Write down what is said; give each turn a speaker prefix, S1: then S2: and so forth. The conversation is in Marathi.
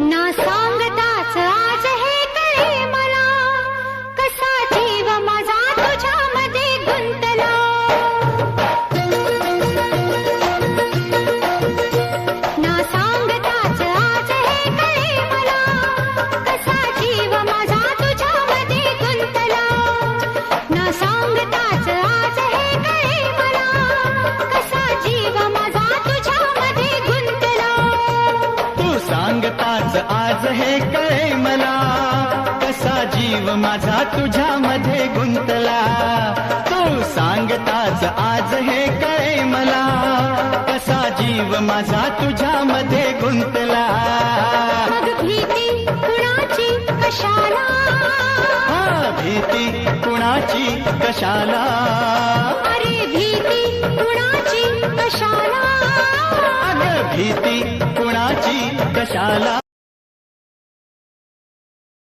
S1: ना सांगताच आज हे कळे मला, कसा जीव माझा तुझ्यामध्ये गुंतला. ना सांगताच आज हे कळे मला, कसा जीव माझा तुझ्यामध्ये गुंतला. ना सांगताच आज हे कळे मला, कसा जीव माझा तुझ्यामध्ये गुंतला.
S2: तू सांगताच आज हे कळे मला, कसा जीव माझा तुझ्यामध्ये गुंतला. तू सांगताच आज हे कळे मला, कसा जीव माझा तुझ्यामध्ये गुंतला.
S1: मग भीती कुणाची कशाला,
S2: भीती कुणाची कशाला.
S1: अरे भीती कुणाची कशाला.
S2: अगं भीती कुणाची कशाला.